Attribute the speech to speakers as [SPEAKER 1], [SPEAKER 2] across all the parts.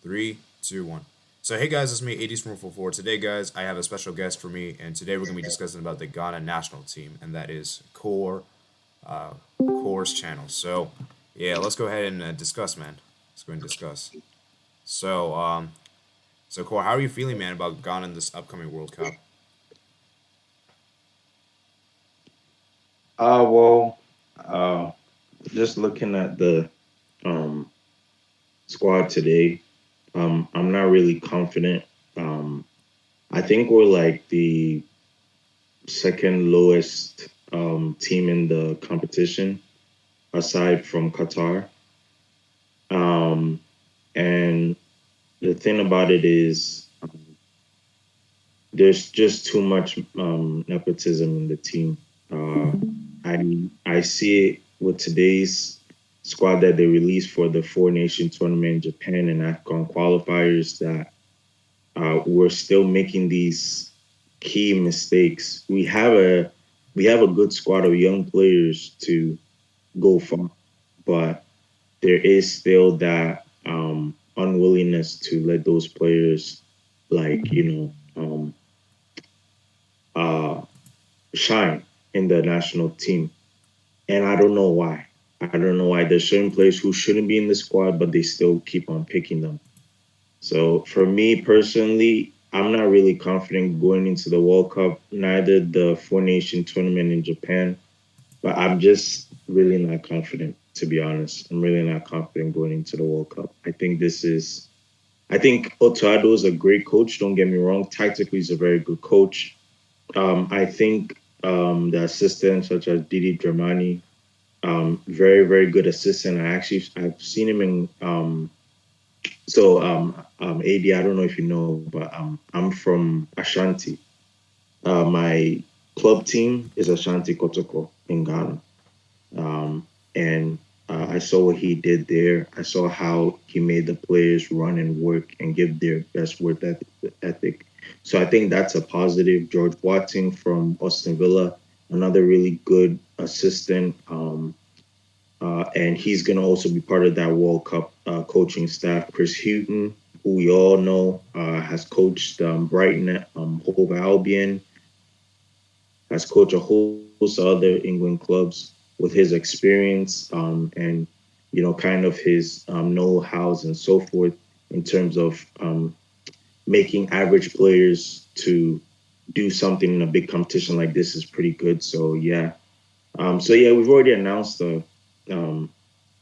[SPEAKER 1] Three, two, one. So, hey guys, it's me, 80s from 444. Today, guys, I have a special guest for me, and today we're going to be discussing about the Ghana national team, and that is Core's channel. So, yeah, let's go ahead and discuss, man. Let's go and discuss. So, Core, how are you feeling, man, about Ghana in this upcoming World Cup?
[SPEAKER 2] Well, uh, just looking at the um squad today, I'm not really confident. Um, I think we're like the second lowest team in the competition, aside from Qatar. Um, and the thing about it is, there's just too much nepotism in the team. Uh, I see it with today's squad that they released for the Four Nation tournament in Japan and AFCON qualifiers that we're still making these key mistakes. We have a good squad of young players to go far, but there is still that unwillingness to let those players like uh, shine in the national team. And I don't know why. I don't know why. There's certain players who shouldn't be in the squad, but they still keep on picking them. So for me personally, I'm not really confident going into the World Cup, neither the Four Nation tournament in Japan, but I'm just really not confident, to be honest. I'm really not confident going into the World Cup. I think Otado is a great coach. Don't get me wrong. Tactically, he's a very good coach. I think the assistants such as Didi Dramani, very very good assistant. I've seen him in AD. I don't know if you know, but I'm from Ashanti. My club team is Ashanti Kotoko in Ghana, and I saw what he did there. I saw how he made the players run and work and give their best ethic. So I think that's a positive. George Watson from Austin Villa, another really good assistant. And he's going to also be part of that World Cup coaching staff. Chris Hughton, who we all know has coached Brighton, Hove Albion, has coached a host of other England clubs with his experience and kind of his know-hows and so forth in terms of making average players to do something in a big competition like this is pretty good. So yeah, we've already announced um,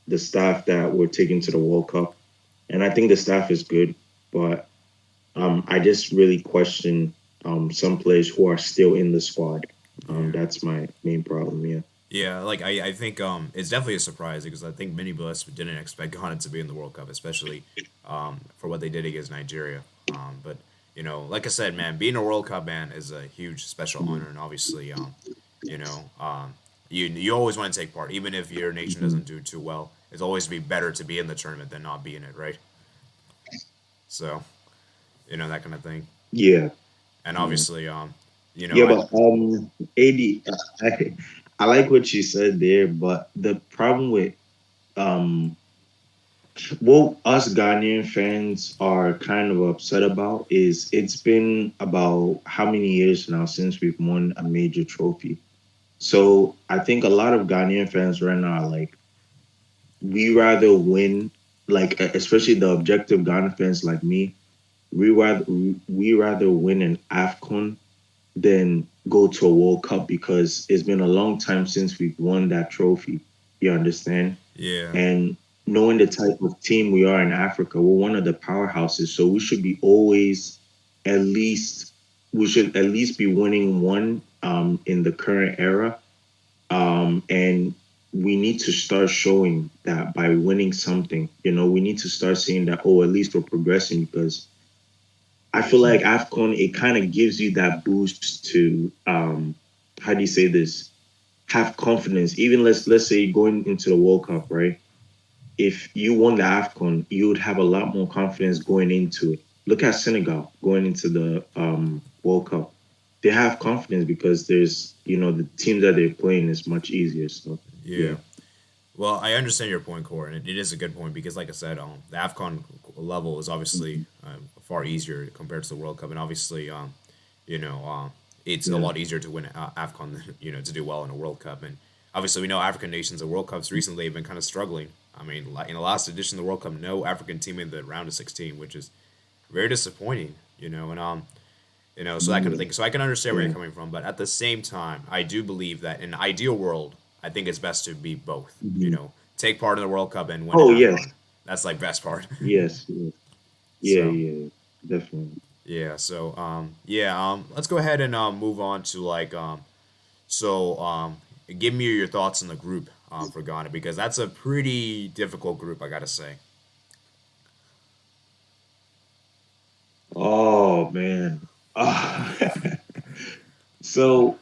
[SPEAKER 2] the staff that we're taking to the World Cup, and I think the staff is good, but I just really question some players who are still in the squad.
[SPEAKER 1] Yeah.
[SPEAKER 2] That's my main problem. Yeah.
[SPEAKER 1] Yeah, like I think it's definitely a surprise because I think many of us didn't expect Ghana to be in the World Cup, especially for what they did against Nigeria. But like I said, man, being a World Cup man is a huge special honor, and obviously, you know, um, you always want to take part, even if your nation
[SPEAKER 2] Mhm.
[SPEAKER 1] doesn't do too well. It's always be better to be in the tournament than not be in it, right? So that kind of thing,
[SPEAKER 2] Yeah.
[SPEAKER 1] and
[SPEAKER 2] Yeah.
[SPEAKER 1] obviously,
[SPEAKER 2] Yeah,
[SPEAKER 1] I
[SPEAKER 2] but AD, I like what you said there, but the problem with um what us Ghanaian fans are kind of upset about is it's been about how many years now since we've won a major trophy. So I think a lot of Ghanaian fans right now are like, we rather win, like especially the objective Ghana fans like me, we rather win an AFCON than go to a World Cup because it's been a long time since we've won that trophy. You understand?
[SPEAKER 1] yeah,
[SPEAKER 2] And knowing the type of team we are in Africa, we're one of the powerhouses. So we should be always at least we should at least be winning one in the current era. And we need to start showing that by winning something. We need to start seeing that, oh, at least we're progressing because I feel like AFCON, it kind of gives you that boost to how do you say this? Have confidence. Even let's say going into the World Cup, right? If you won the AFCON, you would have a lot more confidence going into it. Look at Senegal going into the World Cup. They have confidence because there's the team that they're playing is much easier. So
[SPEAKER 1] yeah.
[SPEAKER 2] yeah.
[SPEAKER 1] Well, I understand your point, Core, and it is a good point because, like I said, the Afcon level is obviously far easier compared to the World Cup, and obviously, you know, it's a
[SPEAKER 2] Yeah.
[SPEAKER 1] lot easier to win Afcon than to do well in a World Cup, and obviously we know African nations at World Cups recently have been kind of struggling. I mean, in the last edition of the World Cup, no African team in the round of 16, which is very disappointing. And so that kind of
[SPEAKER 2] Yeah.
[SPEAKER 1] thing. So I can understand where you're
[SPEAKER 2] Yeah.
[SPEAKER 1] coming from, but at the same time, I do believe that in an ideal world, I think it's best to be both.
[SPEAKER 2] Mhm.
[SPEAKER 1] Take part in the World Cup and win an
[SPEAKER 2] Oh yes,
[SPEAKER 1] Afcon. That's like best part.
[SPEAKER 2] yes, yes. Yeah,
[SPEAKER 1] So
[SPEAKER 2] yeah, definitely.
[SPEAKER 1] yeah, so let's go ahead and move on to so give me your thoughts on the group for Ghana because that's a pretty difficult group, I gotta say.
[SPEAKER 2] Oh man. Ah. So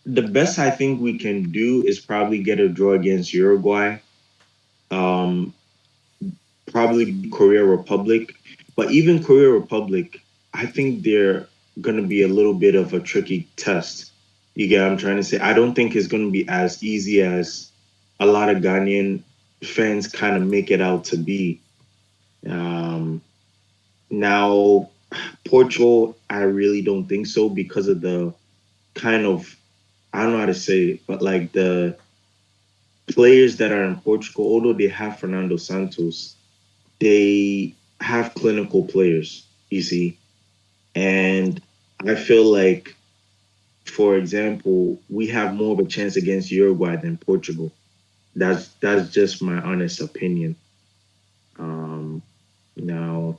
[SPEAKER 2] the best I think we can do is probably get a draw against Uruguay. Um, Probably Korea Republic. But even Korea Republic, I think they're gonna be a little bit of a tricky test. You get what I'm trying to say? I don't think it's gonna be as easy as a lot of Ghanaian fans kind of make it out to be. Um, Now, Portugal, I really don't think so because of the kind of, I don't know how to say it, but like the players that are in Portugal, although they have Fernando Santos, they have clinical players, you see. And I feel like, for example, we have more of a chance against Uruguay than Portugal. That's just my honest opinion. Um, Now,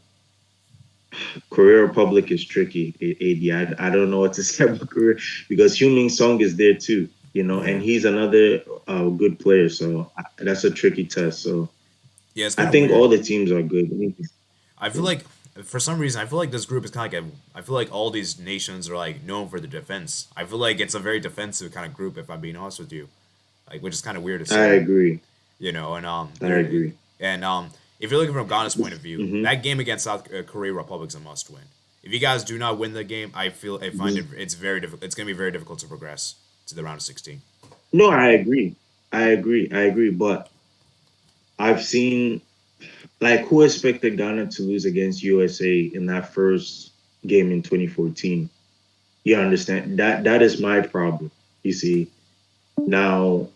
[SPEAKER 2] Korea Republic is tricky. AD, I don't know what to say about Korea because Heung-Min Song is there too, and
[SPEAKER 1] Yeah,
[SPEAKER 2] he's another good player. So that's a tricky test. So
[SPEAKER 1] yeah, it's
[SPEAKER 2] I
[SPEAKER 1] kind of
[SPEAKER 2] think
[SPEAKER 1] weird.
[SPEAKER 2] all the teams are good.
[SPEAKER 1] I feel like for some reason I feel like this group is kind of like I feel like all these nations are like known for the defense. I feel like it's a very defensive kind of group if I'm being honest with you, like which is kind of weird to
[SPEAKER 2] I
[SPEAKER 1] say.
[SPEAKER 2] agree. I
[SPEAKER 1] There
[SPEAKER 2] agree.
[SPEAKER 1] and if you're looking from Ghana's point of view,
[SPEAKER 2] Hmm.
[SPEAKER 1] that game against South Korea Republic's a must win. If you guys do not win the game, I find it's very difficult. It's going to be very difficult to progress to the round of 16.
[SPEAKER 2] No, I agree. I agree. I agree. But I've seen like who expected Ghana to lose against USA in that first game in 2014. You understand that is my problem. You see now.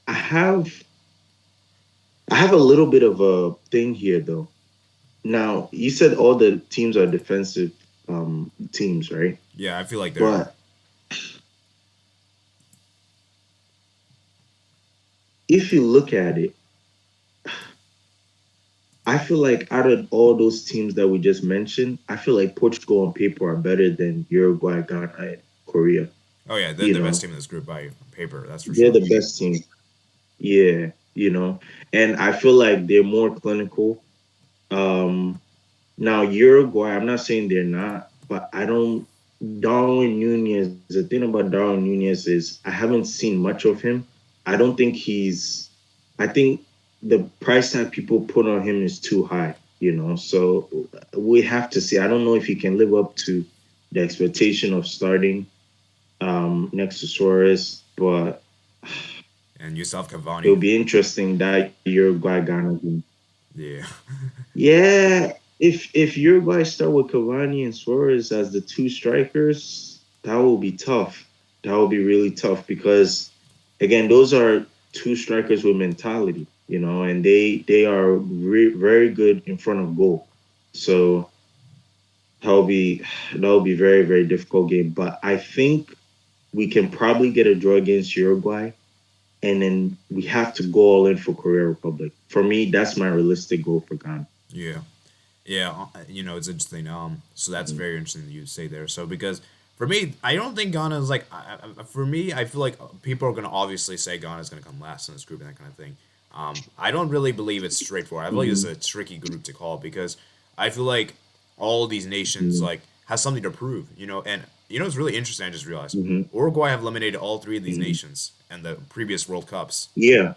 [SPEAKER 2] I have I have a little bit of a thing here though. Now, you said all the teams are defensive teams, right?
[SPEAKER 1] Yeah, I feel like they are.
[SPEAKER 2] But if you look at it, I feel like out of all those teams that we just mentioned, I feel like Portugal on paper are better than Uruguay, Ghana, and Korea.
[SPEAKER 1] Oh yeah, they're
[SPEAKER 2] You
[SPEAKER 1] the best
[SPEAKER 2] know,
[SPEAKER 1] team in this group by paper. That's for
[SPEAKER 2] they're
[SPEAKER 1] sure.
[SPEAKER 2] the best team. Yeah, and I feel like they're more clinical. Um, Now Uruguay, I'm not saying they're not, but I don't. Darwin Nunez. The thing about Darwin Nunez is I haven't seen much of him. I don't think he's. I think the price tag people put on him is too high. So we have to see. I don't know if he can live up to the expectation of starting next to Suarez, but
[SPEAKER 1] And Yusuf
[SPEAKER 2] it'll
[SPEAKER 1] Cavani.
[SPEAKER 2] be interesting that Uruguay Ghana game.
[SPEAKER 1] Yeah.
[SPEAKER 2] Yeah, if Uruguay start with Cavani and Suarez as the two strikers, that will be tough. That will be really tough because again, those are two strikers with mentality, and they are very good in front of goal. So that'll be that'll be very very difficult game. But I think we can probably get a draw against Uruguay, and then we have to go all in for Korea Republic. For me, that's my realistic goal for Ghana.
[SPEAKER 1] Yeah. Yeah, it's interesting. So that's
[SPEAKER 2] Mhm.
[SPEAKER 1] very interesting that you say there. So because for me, I don't think Ghana is like. For me, I feel like people are gonna obviously say Ghana is gonna come last in this group and that kind of thing. I don't really believe it's straightforward. I feel like it's
[SPEAKER 2] Mhm.
[SPEAKER 1] a tricky group to call because I feel like all these nations
[SPEAKER 2] Mhm.
[SPEAKER 1] like has something to prove. And it's really interesting. I just realized
[SPEAKER 2] Mhm.
[SPEAKER 1] Uruguay have eliminated all three of these
[SPEAKER 2] Mhm.
[SPEAKER 1] nations in the previous World Cups.
[SPEAKER 2] Yeah,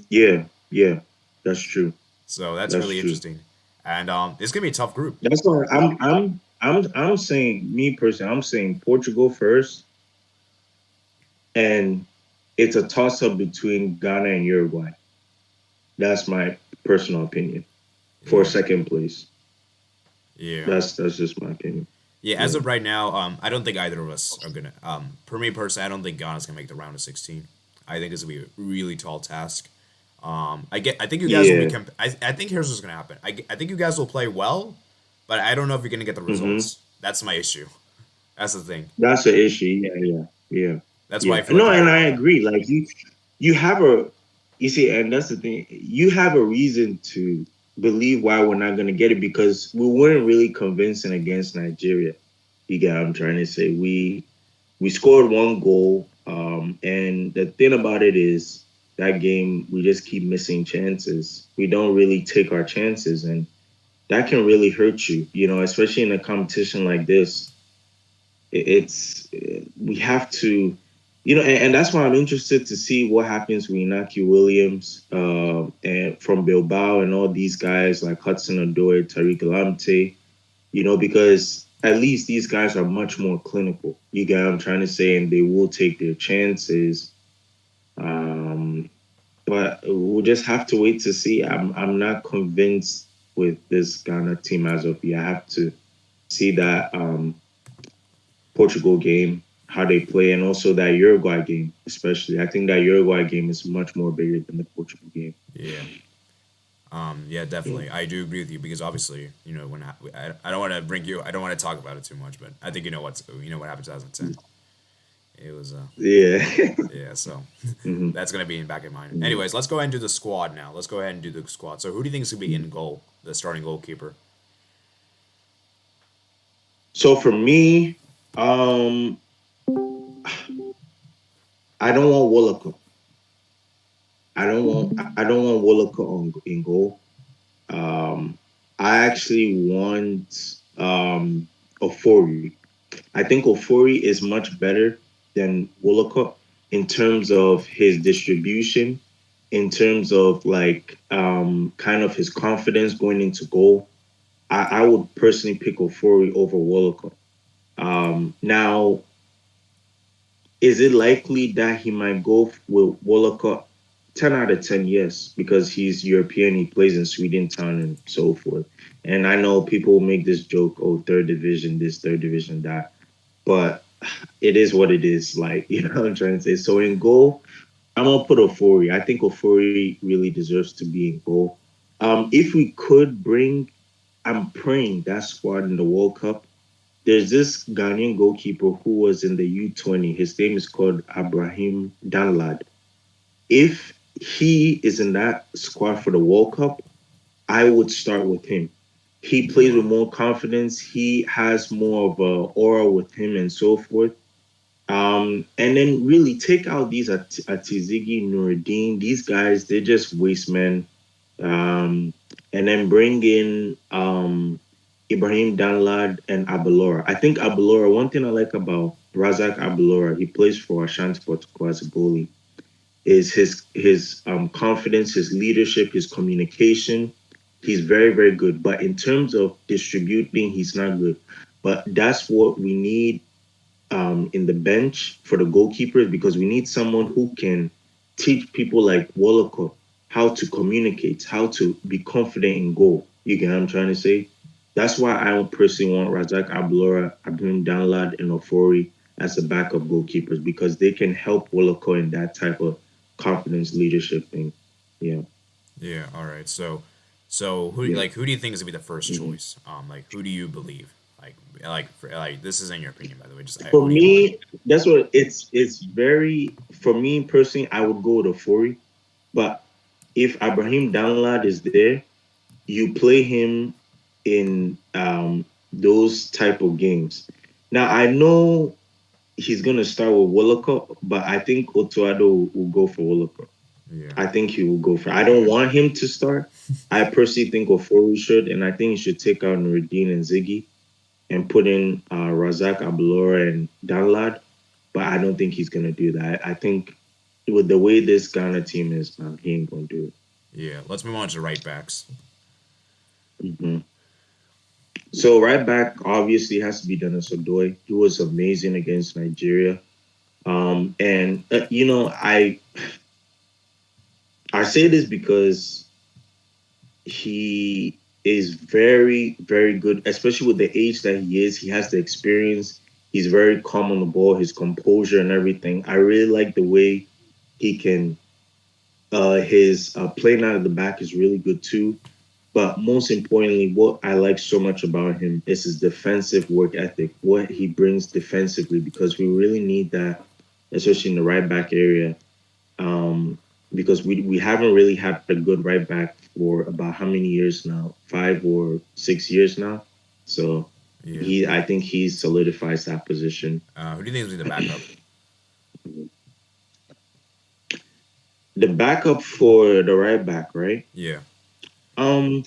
[SPEAKER 2] yeah, yeah. That's true.
[SPEAKER 1] So that's
[SPEAKER 2] That's
[SPEAKER 1] really
[SPEAKER 2] true.
[SPEAKER 1] interesting, and it's gonna be a tough group.
[SPEAKER 2] That's why I'm saying me personally. I'm saying Portugal first, and it's a toss up between Ghana and Uruguay. That's my personal opinion for
[SPEAKER 1] Yeah.
[SPEAKER 2] second place.
[SPEAKER 1] Yeah.
[SPEAKER 2] That's just my opinion.
[SPEAKER 1] Yeah, as
[SPEAKER 2] Yeah.
[SPEAKER 1] of right now, I don't think either of us are gonna. For me personally, I don't think Ghana's gonna make the round of 16. I think it's gonna be a really tall task. I think you guys will be.
[SPEAKER 2] Yeah.
[SPEAKER 1] I think here's what's gonna happen. I think you guys will play well, but I don't know if you're gonna get the
[SPEAKER 2] Hmm.
[SPEAKER 1] results. That's my issue. That's the thing.
[SPEAKER 2] That's the issue. Yeah, yeah, yeah,
[SPEAKER 1] That's why I
[SPEAKER 2] yeah.
[SPEAKER 1] feel like
[SPEAKER 2] No,
[SPEAKER 1] you got
[SPEAKER 2] and
[SPEAKER 1] a
[SPEAKER 2] I
[SPEAKER 1] World Cup.
[SPEAKER 2] agree. Like you have a, you see, and that's the thing. You have a reason to believe why we're not going to get it because we weren't really convincing against Nigeria. You get what I'm trying to say? We scored one goal, and the thing about it is that game we just keep missing chances. We don't really take our chances, and that can really hurt you. You know, especially in a competition like this it's we have to, you know, and that's why I'm interested to see what happens with Inaki Williams and from Bilbao and all these guys like Hudson Odoi, Tariq Lamptey, you know, because at least these guys are much more clinical. You get what I'm trying to say, and they will take their chances. Um, but we'll just have to wait to see. I'm not convinced with this Ghana team as of yet. I have to see that Portugal game, how they play, and also that Uruguay game, especially. I think that Uruguay game is much more bigger than the Portugal game.
[SPEAKER 1] Yeah. Yeah,
[SPEAKER 2] Yeah.
[SPEAKER 1] definitely. I do agree with you because obviously, when I don't want to bring you, I don't want to talk about it too much, but I think you know what happened in 2010. It was
[SPEAKER 2] Yeah.
[SPEAKER 1] yeah, so
[SPEAKER 2] Hmm.
[SPEAKER 1] that's gonna be in back in mind.
[SPEAKER 2] Hmm.
[SPEAKER 1] Anyways, let's go ahead and do the squad now. Let's go ahead and do the squad. So who do you think is gonna be in goal, the starting goalkeeper?
[SPEAKER 2] So for me, um, I don't want Wollacott. I don't want Wollacott in goal. Um, I actually want Ofori. I think Ofori is much better than Wollacott in terms of his distribution, in terms of like kind of his confidence going into goal. I would personally pick Ofori over Wollacott. Now, is it likely that he might go with Wollacott? 10 out of 10, yes, because he's European, he plays in Sweden Town and so forth. And I know people make this joke, oh, third division, this, third division, that. But it is what it is. Like, you know what I'm trying to say? So in goal, I'm gonna put Ofori. I think Ofori really deserves to be in goal. If we could bring, I'm praying that squad in the World Cup. There's this Ghanaian goalkeeper who was in the U20. His name is called Abraham Danlad. If he is in that squad for the World Cup, I would start with him. He plays with
[SPEAKER 1] Yeah,
[SPEAKER 2] more confidence. He has more of a aura with him and so forth. And then really take out these Atizigi, Nuruddin, these guys, they're just waste men. Um, and then bring in Ibrahim Danlad and Abelora. I think Abelora, one thing I like about Razak Abelora, he plays for Ashanti Portugal as a goalie, is his confidence, his leadership, his communication. He's very, very good. But in terms of distributing, he's not good. But that's what we need in the bench for the goalkeepers because we need someone who can teach people like Wallacott how to communicate, how to be confident in goal. You get what I'm trying to say? That's why I don't personally want Razak Ablora, Abdul Danlad, and Ofori as the backup goalkeepers because they can help Wallacott in that type of confidence leadership thing. Yeah,
[SPEAKER 1] yeah. All right. So
[SPEAKER 2] yeah.
[SPEAKER 1] who do you think is gonna be the first
[SPEAKER 2] Mhm.
[SPEAKER 1] choice? Like who do you believe? Like this is in your opinion, by the way. Just
[SPEAKER 2] For
[SPEAKER 1] who do you believe?
[SPEAKER 2] me, that's what it's very for me personally, I would go with Ofori. But if Abraham Danlad is there, you play him in those type of games. Now I know he's gonna start with Wollacott, but I think Otuado will go for Wollacott.
[SPEAKER 1] Yeah.
[SPEAKER 2] I think he will go for. I don't want him to start. I personally think Ofori should, and I think he should take out Nuruddin and Ziggy and put in Razak Abulora and Danlad. But I don't think he's gonna do that. I think with the way this Ghana team is, he ain't gonna do
[SPEAKER 1] Yeah. Let's move on to right backs.
[SPEAKER 2] it. Hmm. So right back obviously has to be Dennis Odoi. He was amazing against Nigeria. And I say this because he is very, very good, especially with the age that he is. He has the experience. He's very calm on the ball, his composure and everything. I really like the way he can. His playing out of the back is really good too. But most importantly, what I like so much about him is his defensive work ethic, what he brings defensively, because we really need that, especially in the right back area. Um, because we haven't really had a good right back for about how many years now? 5 or 6 years now. So
[SPEAKER 1] Yeah.
[SPEAKER 2] I think he solidifies that position.
[SPEAKER 1] Who do you think is the backup?
[SPEAKER 2] The backup for the right back, right?
[SPEAKER 1] Yeah.
[SPEAKER 2] Um.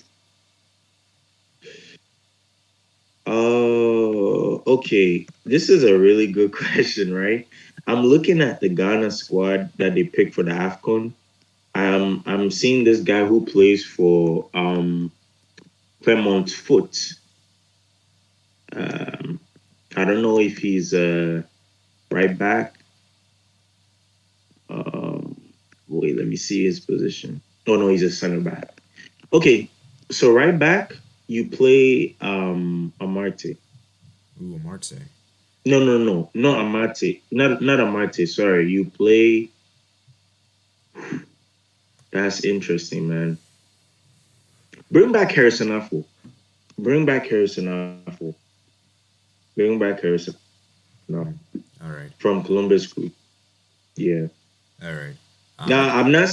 [SPEAKER 2] Oh, okay. This is a really good question, right? I'm looking at the Ghana squad that they picked for the AFCON. I'm seeing this guy who plays for Clermont Foot. Um, I don't know if he's a right back. Um, Wait, let me see his position. Oh no, he's a center back. Okay, so right back, you play Amarte.
[SPEAKER 1] Ooh, Marte.
[SPEAKER 2] No, no, no, not Amate. Not Amate. Sorry, you play. That's interesting, man. Bring back Harrison Affle. Bring back Harrison Affle. Bring back Harrison Affle
[SPEAKER 1] Mm. All right.
[SPEAKER 2] from Columbus Crew. Yeah.
[SPEAKER 1] All right.
[SPEAKER 2] Now,
[SPEAKER 1] Yeah.
[SPEAKER 2] I'm not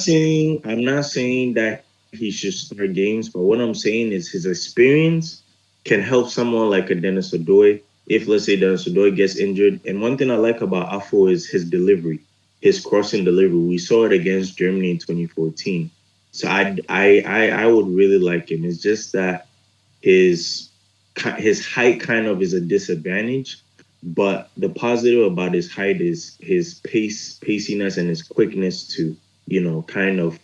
[SPEAKER 2] saying that he should start games, but what I'm saying is his experience can help someone like a Dennis Odoi if, let's say, Dennis Odoi gets injured. And one thing I like about Afo is his delivery, his crossing delivery. We saw it against Germany in 2014. So I would really like him. It's just that his his height kind of is a disadvantage, but the positive about his height is his paciness, and his quickness to, kind of,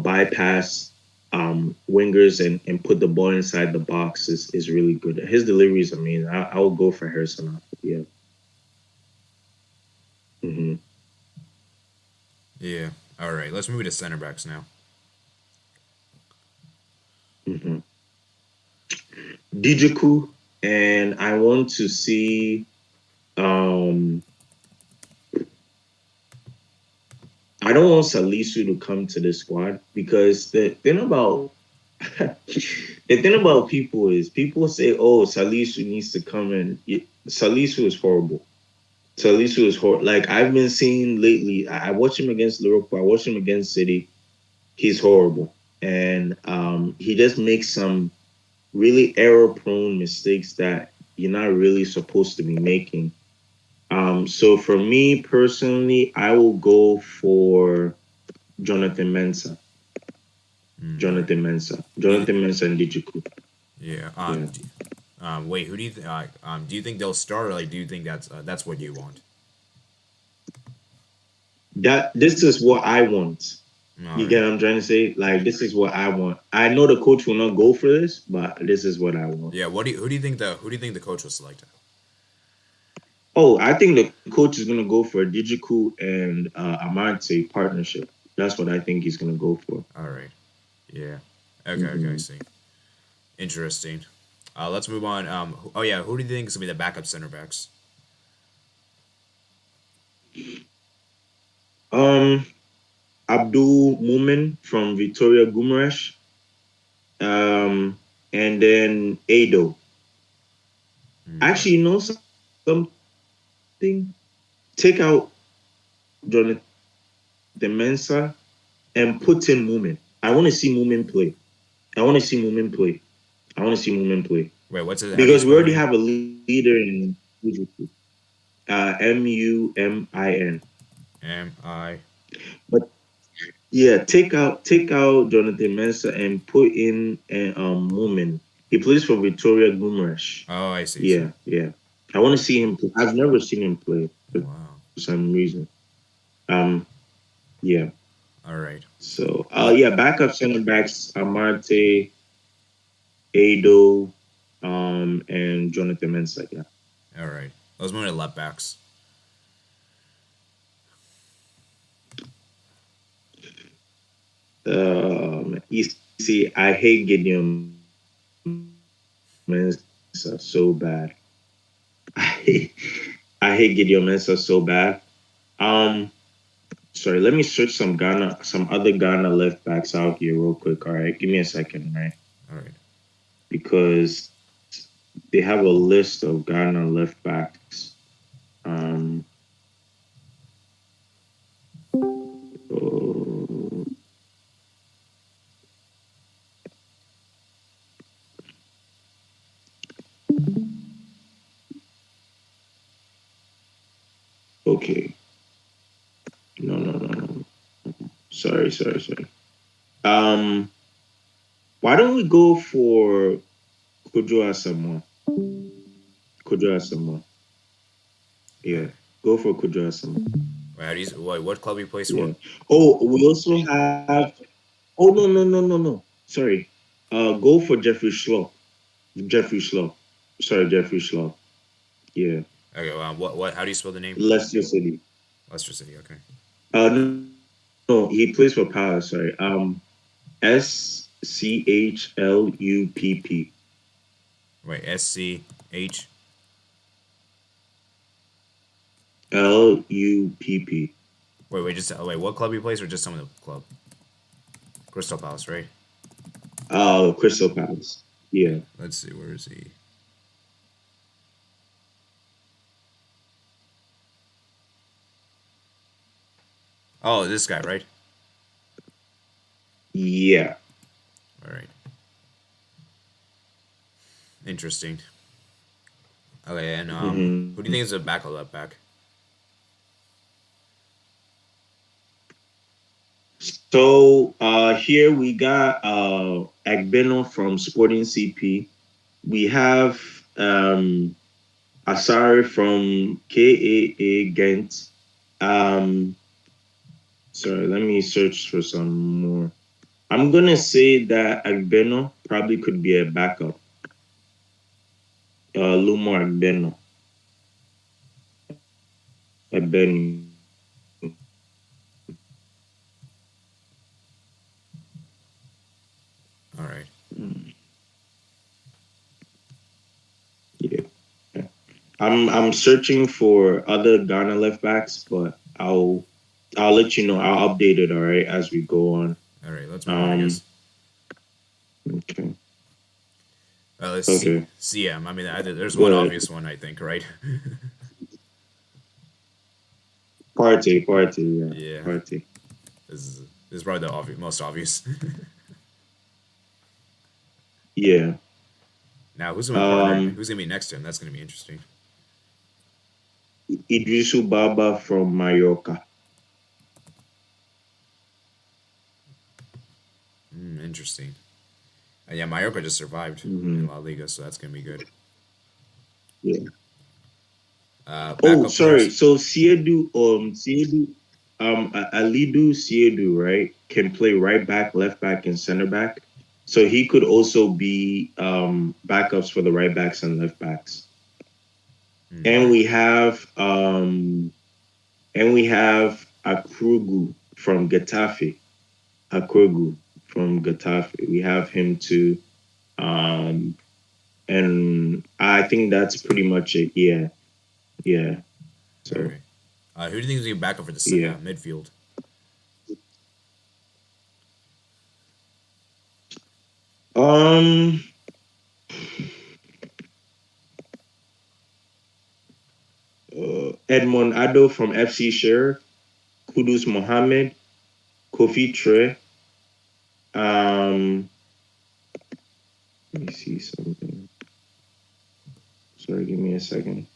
[SPEAKER 2] bypass wingers and put the ball inside the box is really good. His delivery is amazing. I will go for Harrison. Yeah. hmm
[SPEAKER 1] Yeah. All right. Let's move to center backs now.
[SPEAKER 2] hmm Dijiku, and I want to see. Um, I don't want Salisu to come to the squad because the thing about people is people say, "Oh, Salisu needs to come in." Salisu is horrible. Salisu is horrible. Like I've been seeing lately. I watch him against Liverpool. I watch him against City. He's horrible, and he just makes some really error-prone mistakes that you're not really supposed to be making. So for me personally, I will go for Jonathan Mensah.
[SPEAKER 1] All right. Do you?
[SPEAKER 2] Jonathan Mensah and Dijiku.
[SPEAKER 1] Yeah.
[SPEAKER 2] Yeah.
[SPEAKER 1] Wait. Who do you? Do you think they'll start, or like, do you think that's what you want?
[SPEAKER 2] That this is what I want.
[SPEAKER 1] All
[SPEAKER 2] You get
[SPEAKER 1] right.
[SPEAKER 2] what I'm trying to say? Like this is what I want. I know the coach will not go for this, but this is what I want.
[SPEAKER 1] Yeah. What do you? Who do you think the coach will select?
[SPEAKER 2] Oh, I think the coach is gonna go for a Dijiku and Amante partnership. That's what I think he's gonna go for.
[SPEAKER 1] All right. Yeah. Okay. Okay. I
[SPEAKER 2] hmm
[SPEAKER 1] see. Interesting. Let's move on. Oh yeah. Who do you think is gonna be the backup center backs?
[SPEAKER 2] Um, Abdul Mumin from Victoria Guimaraes, and then Ado.
[SPEAKER 1] All
[SPEAKER 2] Actually,
[SPEAKER 1] right.
[SPEAKER 2] you know something? Take out Jonathan Mensah and put in Mumin. I want to see Mumin play. I want to see Mumin play. I want to see Mumin play
[SPEAKER 1] Wait. What's it? How do you
[SPEAKER 2] because we
[SPEAKER 1] spell his
[SPEAKER 2] already
[SPEAKER 1] name?
[SPEAKER 2] have a leader in Mumin.
[SPEAKER 1] M-I.
[SPEAKER 2] But yeah, take out Jonathan Mensah and put in Mumin. He plays for Victoria Guimaraes.
[SPEAKER 1] Oh, I see. See.
[SPEAKER 2] Yeah, yeah. I want to see him play. I've never seen him play for
[SPEAKER 1] Wow.
[SPEAKER 2] some reason. Um, yeah.
[SPEAKER 1] All right.
[SPEAKER 2] So,
[SPEAKER 1] Let.
[SPEAKER 2] yeah, backup center backs Amarte, Ado, and Jonathan Mensah. Yeah.
[SPEAKER 1] All right. Let's move to left backs.
[SPEAKER 2] You see, I hate Gideon Mensah so bad. I hate, I hate Gideon Mensah so bad. Um, Sorry, let me search some other Ghana left backs out here real quick. All right, give me a second, right?
[SPEAKER 1] All right.
[SPEAKER 2] Because they have a list of Ghana left backs. Um, oh, okay. No, no, no, no. Sorry. Um, why don't we go for Kojo Asamoah? Kojo Asamoah.
[SPEAKER 1] All
[SPEAKER 2] Yeah,
[SPEAKER 1] right.
[SPEAKER 2] go for Kojo Asamoah.
[SPEAKER 1] Wait, how do you, what club he plays for?
[SPEAKER 2] Yeah. Oh, we also have. Oh, no. Sorry. Go for Jeffrey Schlupp. Jeffrey Schlupp. Sorry, Jeffrey Schlupp. Yeah.
[SPEAKER 1] Okay. What? How do you spell the name?
[SPEAKER 2] Leicester City.
[SPEAKER 1] Leicester City. Okay.
[SPEAKER 2] No, he plays for Palace. Sorry. SCHLUPP.
[SPEAKER 1] Wait. SCH.
[SPEAKER 2] LUPP.
[SPEAKER 1] Wait. Just wait. What club he plays, or just some of the club? Crystal Palace, right?
[SPEAKER 2] Crystal Palace.
[SPEAKER 1] Okay.
[SPEAKER 2] Yeah.
[SPEAKER 1] Let's see. Where is he? Oh, this guy, right?
[SPEAKER 2] Yeah.
[SPEAKER 1] All right. Interesting. Okay. And who do you
[SPEAKER 2] hmm
[SPEAKER 1] think is the back of left back?
[SPEAKER 2] So here we got Agbeno from Sporting CP. We have Asari from KAA Ghent. Um, Sorry, let me search for some more. I'm gonna say that Agbeno probably could be a backup. Lumo Agbeno, Agbeno.
[SPEAKER 1] All right.
[SPEAKER 2] Yeah. I'm searching for other Ghana left backs, but I'll let you know. I'll update it, all right, as we go on.
[SPEAKER 1] All right. Let's move on. I
[SPEAKER 2] Um,
[SPEAKER 1] guess.
[SPEAKER 2] okay.
[SPEAKER 1] Let's see.
[SPEAKER 2] Okay.
[SPEAKER 1] CM. I mean, there's
[SPEAKER 2] Go
[SPEAKER 1] one
[SPEAKER 2] ahead.
[SPEAKER 1] obvious one, I think, right?
[SPEAKER 2] Party, yeah.
[SPEAKER 1] Yeah.
[SPEAKER 2] Party.
[SPEAKER 1] This is probably the most obvious.
[SPEAKER 2] Yeah.
[SPEAKER 1] Now, who's gonna be partnering?
[SPEAKER 2] Um,
[SPEAKER 1] Who's gonna be next to him? That's gonna be interesting.
[SPEAKER 2] Idrisu Baba from Mallorca.
[SPEAKER 1] Interesting. Yeah, Mallorca just survived in
[SPEAKER 2] hmm
[SPEAKER 1] La Liga, so that's gonna be good.
[SPEAKER 2] Yeah. Oh,
[SPEAKER 1] Backup
[SPEAKER 2] sorry.
[SPEAKER 1] players.
[SPEAKER 2] So Alidu Siedu, right, can play right back, left back, and center back. So he could also be backups for the right backs and left backs. And
[SPEAKER 1] Okay.
[SPEAKER 2] we have Akrugu from Getafe. Akrugu from Getafe. We have him too. Um, and I think that's pretty much it. Yeah, yeah.
[SPEAKER 1] All
[SPEAKER 2] So
[SPEAKER 1] right. Who do you think is gonna be backup for the
[SPEAKER 2] yeah.
[SPEAKER 1] midfield?
[SPEAKER 2] Um, Edmond Ado from FC Sheriff, Kudus Mohammed, Kofi Tre. Um, Let me see something. Sorry, give me a second.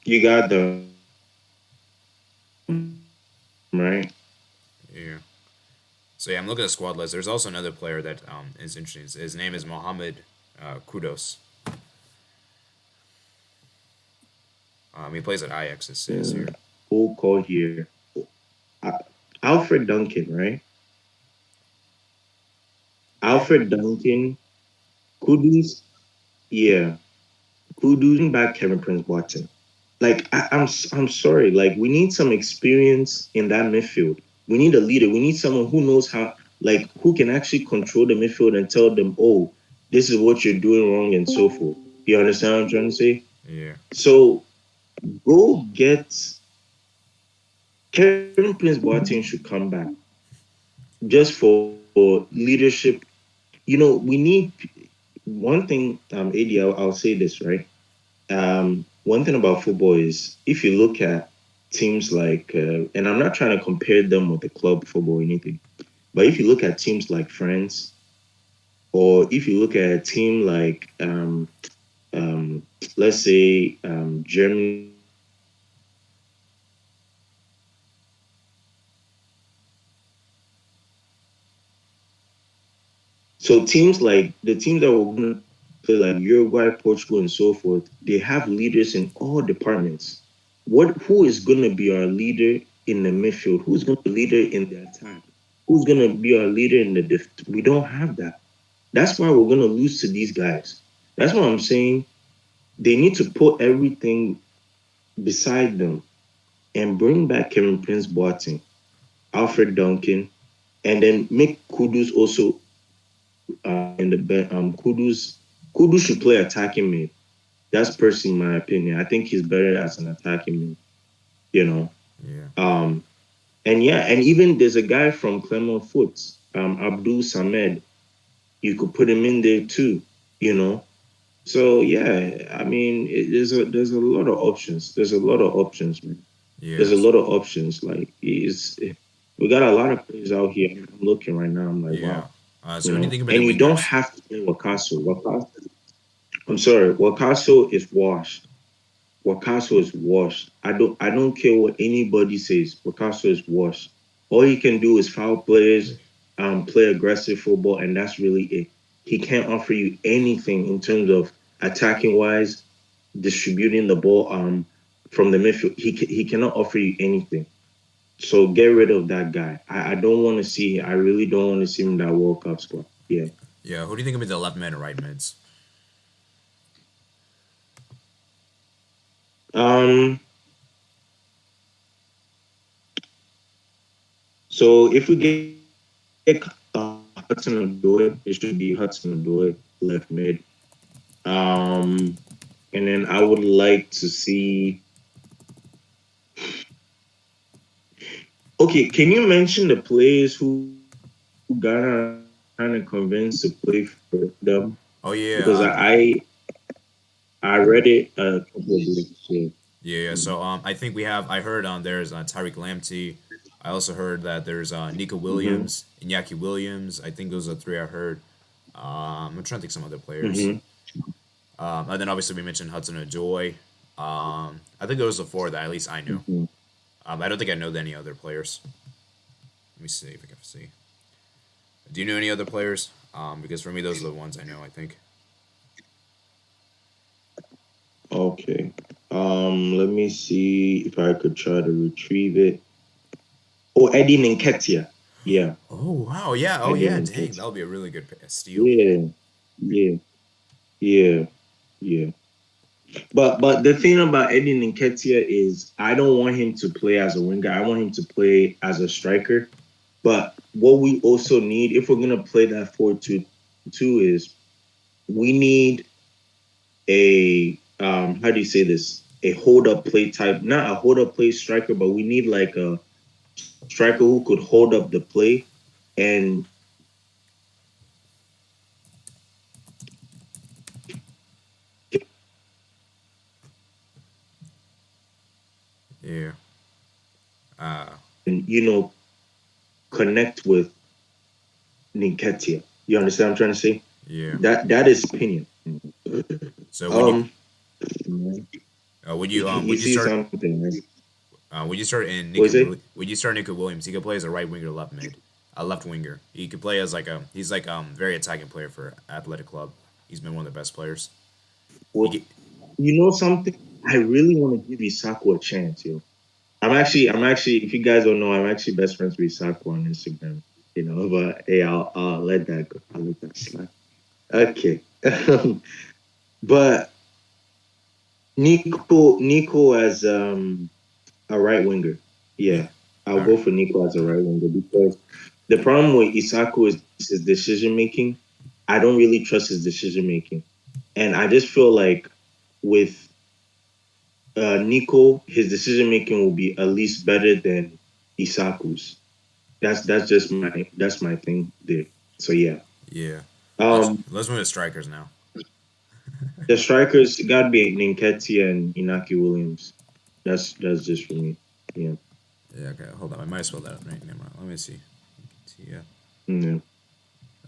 [SPEAKER 2] You got them right.
[SPEAKER 1] Yeah. So yeah, I'm looking at the squad list. There's also another player that is interesting. His name is Mohammed Kudos. He plays at Ajax. It says
[SPEAKER 2] Yeah.
[SPEAKER 1] here.
[SPEAKER 2] Who call here? Uh, Alfred Duncan, right? Alfred Duncan. Kudus, yeah, Kudus back Kevin Prince Boateng. Like I'm sorry. Like we need some experience in that midfield. We need a leader. We need someone who knows how, like who can actually control the midfield and tell them, oh, this is what you're doing wrong and so forth. You understand what I'm trying to say?
[SPEAKER 1] Yeah.
[SPEAKER 2] So go get Kevin Prince Boateng should come back just for leadership. We need one thing. AD, I'll say this right. One thing about football is if you look at teams like, and I'm not trying to compare them with the club football or anything, but if you look at teams like France, or if you look at a team like, um, let's say, Germany, so teams like the teams that were going to play like Uruguay, Portugal, and so forth, they have leaders in all departments. Who is going to be our leader in the midfield? Who's going to be leader in the attack? Who's going to be our leader in the We don't have that. That's why we're going to lose to these guys. That's what I'm saying. They need to put everything beside them and bring back Kevin Prince Boateng, Alfred Duncan, and then make Kudus also in the Kudus should play attacking mid. That's personally my opinion. I think he's better as an attacking mid. You know,
[SPEAKER 1] Yeah.
[SPEAKER 2] um, and yeah, and even there's a guy from Clermont Foot, Abdul Samed. You could put him in there too. You know, so yeah, I mean, there's a lot of options. There's a lot of options, man. There's a
[SPEAKER 1] Yes.
[SPEAKER 2] lot of options. Like we got a lot of players out here. I'm looking right now. I'm like,
[SPEAKER 1] Yeah.
[SPEAKER 2] wow,
[SPEAKER 1] So what do you think about the
[SPEAKER 2] and you don't
[SPEAKER 1] wingers?
[SPEAKER 2] have to play Wakaso. I'm sorry, Wakaso is washed. Wakaso is washed. I don't care what anybody says. Wakaso is washed. All he can do is foul players, play aggressive football, and that's really it. He can't offer you anything in terms of attacking wise, distributing the ball from the midfield. He cannot offer you anything. So get rid of that guy. I don't want to see. I really don't want to see him in that World Cup squad. Yeah.
[SPEAKER 1] Yeah. Who do you think about the left mid and right mids?
[SPEAKER 2] Um. So if we get Hudson Odoi, it should be Hudson Odoi left mid. Um, and then I would like to see. Okay, can you mention the players who Ghana kind of convinced to play for them?
[SPEAKER 1] Oh
[SPEAKER 2] Because
[SPEAKER 1] yeah.
[SPEAKER 2] I read it a couple of weeks ago.
[SPEAKER 1] Yeah. Yeah. So I think we have. I heard there's Tyreek Lamptey. I also heard that there's Nico
[SPEAKER 2] Mm-hmm.
[SPEAKER 1] Williams, Iñaki Williams. I think those are three I heard. I'm trying to think some other players.
[SPEAKER 2] Mm-hmm.
[SPEAKER 1] And then obviously we mentioned Hudson Odoi. I think those are the four that at least I knew.
[SPEAKER 2] Mm-hmm.
[SPEAKER 1] I don't think I know any other players. Let me see if I can see. Do you know any other players? Because for me, those are the ones I know. I think.
[SPEAKER 2] Okay. Let me see if I could try to retrieve it. Oh, Eddie Nketiah. Yeah,
[SPEAKER 1] Oh wow, yeah, oh
[SPEAKER 2] Eddie
[SPEAKER 1] yeah, dang, that
[SPEAKER 2] Nketiah.
[SPEAKER 1] would be a really good steal.
[SPEAKER 2] Yeah, yeah, yeah, yeah. But the thing about Eddie Nketiah is I don't want him to play as a winger. I want him to play as a striker. But what we also need, if we're gonna play that 4-2-2, is we need a how do you say this? A hold up play type, not a hold up play striker, but we need like a striker who could hold up the play and
[SPEAKER 1] Yeah. Uh.
[SPEAKER 2] connect with Ninketia. You understand what I'm trying to say?
[SPEAKER 1] Yeah.
[SPEAKER 2] That is opinion.
[SPEAKER 1] So
[SPEAKER 2] Um,
[SPEAKER 1] would
[SPEAKER 2] you
[SPEAKER 1] you
[SPEAKER 2] see
[SPEAKER 1] start
[SPEAKER 2] something, right?
[SPEAKER 1] would you start in
[SPEAKER 2] What is it?
[SPEAKER 1] would you start Nico Williams? He could play as a right winger, left mid, a left winger. He could play as like a he's like very attacking player for Athletic Club. He's been one of the best players. He
[SPEAKER 2] Well,
[SPEAKER 1] get,
[SPEAKER 2] you know something? I really want to give Isako a chance, yo. I'm actually, if you guys don't know, I'm actually best friends with Isako on Instagram. But hey, I'll let that go. I'll let that slide. Okay. But Nico as a right winger.
[SPEAKER 1] Yeah.
[SPEAKER 2] Yeah, I'll
[SPEAKER 1] All
[SPEAKER 2] go
[SPEAKER 1] right.
[SPEAKER 2] for Nico as a right winger because the problem with Isaku is his decision making. I don't really trust his decision making, and I just feel like with Nico, his decision making will be at least better than Isaku's. That's my thing there. So yeah,
[SPEAKER 1] Yeah. Let's
[SPEAKER 2] um,
[SPEAKER 1] let's move to strikers now.
[SPEAKER 2] the strikers gotta be Nketiah and Inaki Williams. That's just for me. Yeah.
[SPEAKER 1] Yeah. Okay. Hold on. I might have spelled that up right. Never mind. Let me see. Yeah.
[SPEAKER 2] Yeah.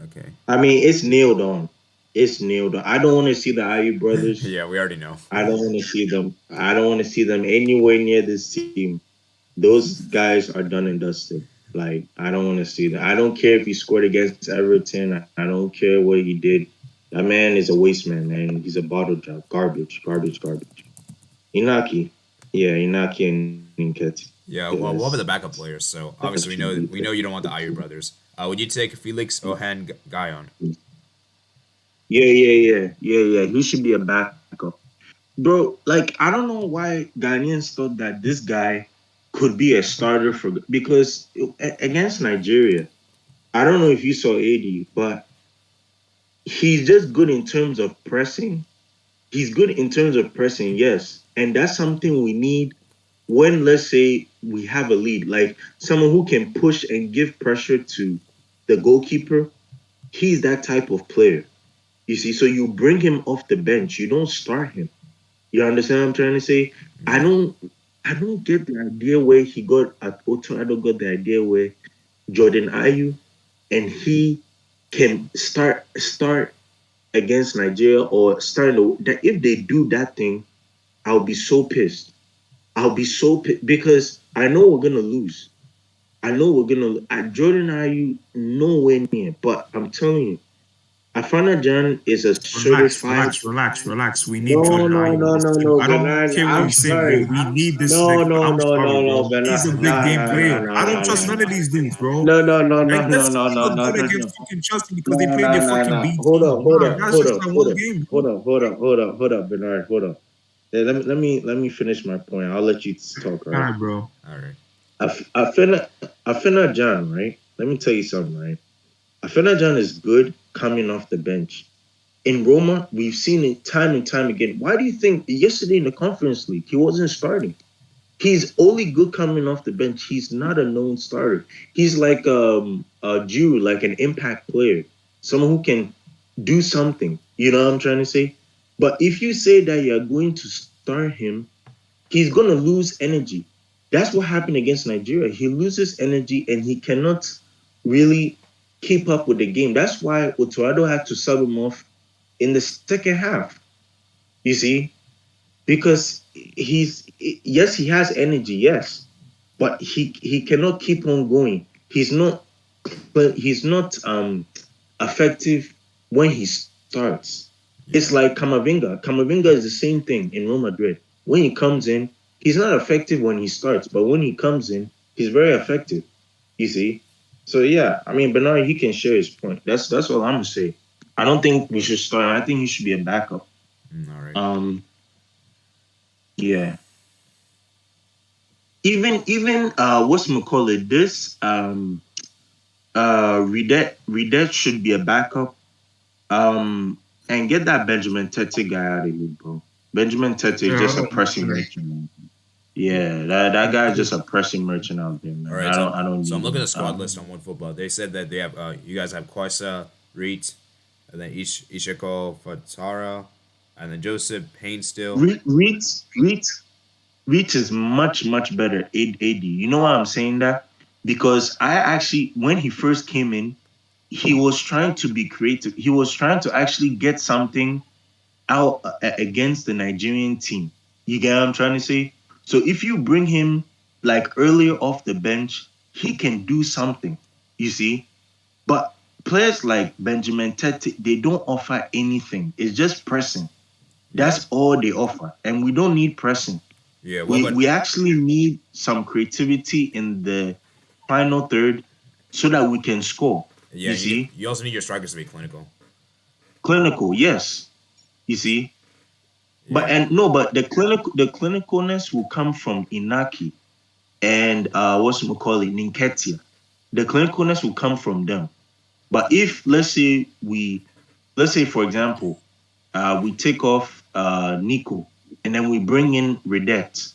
[SPEAKER 1] Okay.
[SPEAKER 2] I mean, it's nailed on. It's nailed on. I don't want to see the IU brothers.
[SPEAKER 1] Yeah. We already know.
[SPEAKER 2] I don't want to see them. I don't want to see them anywhere near this team. Those guys are done and dusted. Like, I don't want to see that. I don't care if he scored against Everton. I don't care what he did. That man is a waste man. He's a bottle job. Garbage, garbage, garbage. Inaki. Yeah, Inaki and Nketi.
[SPEAKER 1] Yeah.
[SPEAKER 2] Yeah,
[SPEAKER 1] Well, what about the
[SPEAKER 2] that's
[SPEAKER 1] backup players? So
[SPEAKER 2] that
[SPEAKER 1] obviously
[SPEAKER 2] should be
[SPEAKER 1] we know you don't want the Ayu brothers. Would you take Felix Ohan Guyon?
[SPEAKER 2] yeah. He should be a backup. Bro, like I don't know why Ghanaians thought that this guy could be a starter for because against Nigeria, I don't know if you saw AD, but he's just good in terms of pressing. He's good in terms of pressing, yes. And that's something we need when let's say we have a lead, like someone who can push and give pressure to the goalkeeper. He's that type of player. You see, so you bring him off the bench, you don't start him. You understand what I'm trying to say? I
[SPEAKER 1] Yeah.
[SPEAKER 2] don't I don't get the idea where he got at Otto. I don't get the idea where Jordan Ayew and he can start against Nigeria or start that if they do that thing, I'll be so pissed. I'll be so pissed because I know we're gonna lose. I know we're gonna Jordan Ayew nowhere near, but I'm telling you, Afana Jan is a
[SPEAKER 3] Relax,
[SPEAKER 2] certified.
[SPEAKER 3] relax, relax, relax. We need
[SPEAKER 2] No,
[SPEAKER 3] Jordan
[SPEAKER 2] no,
[SPEAKER 3] Ayew in
[SPEAKER 2] no,
[SPEAKER 3] this
[SPEAKER 2] no,
[SPEAKER 3] team.
[SPEAKER 2] no,
[SPEAKER 3] I don't
[SPEAKER 2] Bernard.
[SPEAKER 3] care what
[SPEAKER 2] I'm
[SPEAKER 3] you say, bro.
[SPEAKER 2] sorry.
[SPEAKER 3] We need this
[SPEAKER 2] No,
[SPEAKER 3] nigga.
[SPEAKER 2] no,
[SPEAKER 3] I'm
[SPEAKER 2] no,
[SPEAKER 3] sorry,
[SPEAKER 2] no, no,
[SPEAKER 3] bro. He's
[SPEAKER 2] Bernard.
[SPEAKER 3] a big
[SPEAKER 2] Nah,
[SPEAKER 3] game
[SPEAKER 2] nah,
[SPEAKER 3] player.
[SPEAKER 2] nah, nah,
[SPEAKER 3] I don't
[SPEAKER 2] nah,
[SPEAKER 3] trust
[SPEAKER 2] nah,
[SPEAKER 3] none of
[SPEAKER 2] nah.
[SPEAKER 3] these dudes, bro.
[SPEAKER 2] No, no, no,
[SPEAKER 3] Like,
[SPEAKER 2] no,
[SPEAKER 3] let's
[SPEAKER 2] no,
[SPEAKER 3] see
[SPEAKER 2] no,
[SPEAKER 3] he
[SPEAKER 2] no,
[SPEAKER 3] look
[SPEAKER 2] no,
[SPEAKER 3] good
[SPEAKER 2] no,
[SPEAKER 3] against
[SPEAKER 2] no.
[SPEAKER 3] fucking Chelsea because they
[SPEAKER 2] Nah,
[SPEAKER 3] played their
[SPEAKER 2] nah, nah,
[SPEAKER 3] fucking
[SPEAKER 2] nah.
[SPEAKER 3] B
[SPEAKER 2] Hold
[SPEAKER 3] team.
[SPEAKER 2] up, hold
[SPEAKER 3] Nah,
[SPEAKER 2] up,
[SPEAKER 3] that's
[SPEAKER 2] hold
[SPEAKER 3] just
[SPEAKER 2] up,
[SPEAKER 3] that
[SPEAKER 2] hold
[SPEAKER 3] one
[SPEAKER 2] up,
[SPEAKER 3] game, bro.
[SPEAKER 2] hold up, hold up, hold up, hold up, Bernard, hold up. Let me finish my point. I'll let you talk,
[SPEAKER 3] All
[SPEAKER 2] right?
[SPEAKER 3] right, bro.
[SPEAKER 1] All right.
[SPEAKER 2] I finna John, right? Let me tell you something, right? Afena John is good coming off the bench. In Roma, we've seen it time and time again. Why do you think yesterday in the Conference League he wasn't starting? He's only good coming off the bench. He's not a known starter. He's like a Jew, like an impact player, someone who can do something. You know what I'm trying to say? But if you say that you're going to start him, he's gonna lose energy. That's what happened against Nigeria. He loses energy and he cannot really keep up with the game. That's why Otoado had to sub him off in the second half. You see, because he's yes, he has energy, yes, but he cannot keep on going. He's not effective when he starts. It's
[SPEAKER 1] Yeah.
[SPEAKER 2] like Kamavinga. Kamavinga is the same thing in Real Madrid. When he comes in, he's not effective when he starts, but when he comes in, he's very effective. You see? So yeah, I mean Bernard, he can share his point. That's all I'm gonna say. I don't think we should start. I think he should be a backup.
[SPEAKER 1] All right.
[SPEAKER 2] Um, yeah. Even what's call it this Redet should be a backup. And get that Benjamin Tete guy out of here, bro. Benjamin Tete is
[SPEAKER 3] Yeah, I
[SPEAKER 2] just a
[SPEAKER 3] don't
[SPEAKER 2] pressing
[SPEAKER 3] know.
[SPEAKER 2] merchant. Yeah, that guy is just a pressing merchant out there,
[SPEAKER 1] All
[SPEAKER 2] man.
[SPEAKER 1] right.
[SPEAKER 2] I don't
[SPEAKER 1] So I'm
[SPEAKER 2] need
[SPEAKER 1] looking at
[SPEAKER 2] him.
[SPEAKER 1] the squad list on OneFootball. They said that they have you guys have Koisa, Reed, and then Ishiko Fatara, and then Joseph Payne still.
[SPEAKER 2] Reach is much better AD. You know why I'm saying that? Because I actually when he first came in, he was trying to be creative. He was trying to actually get something out against the Nigerian team. You get what I'm trying to say? So if you bring him like earlier off the bench, he can do something. You see? But players like Benjamin Tete, they don't offer anything. It's just pressing.
[SPEAKER 1] Yeah.
[SPEAKER 2] That's all they offer. And we don't need pressing.
[SPEAKER 1] Yeah. What
[SPEAKER 2] We
[SPEAKER 1] about
[SPEAKER 2] we actually need some creativity in the final third so that we can score.
[SPEAKER 1] yeah?
[SPEAKER 2] You
[SPEAKER 1] And
[SPEAKER 2] see?
[SPEAKER 1] you also need your strikers to be clinical.
[SPEAKER 2] clinical, yes. You see, but
[SPEAKER 1] Yeah.
[SPEAKER 2] the clinicalness will come from Inaki and what's we call it, Ninketia. The clinicalness will come from them. But if let's say for example, we take off Nico and then we bring in Redet,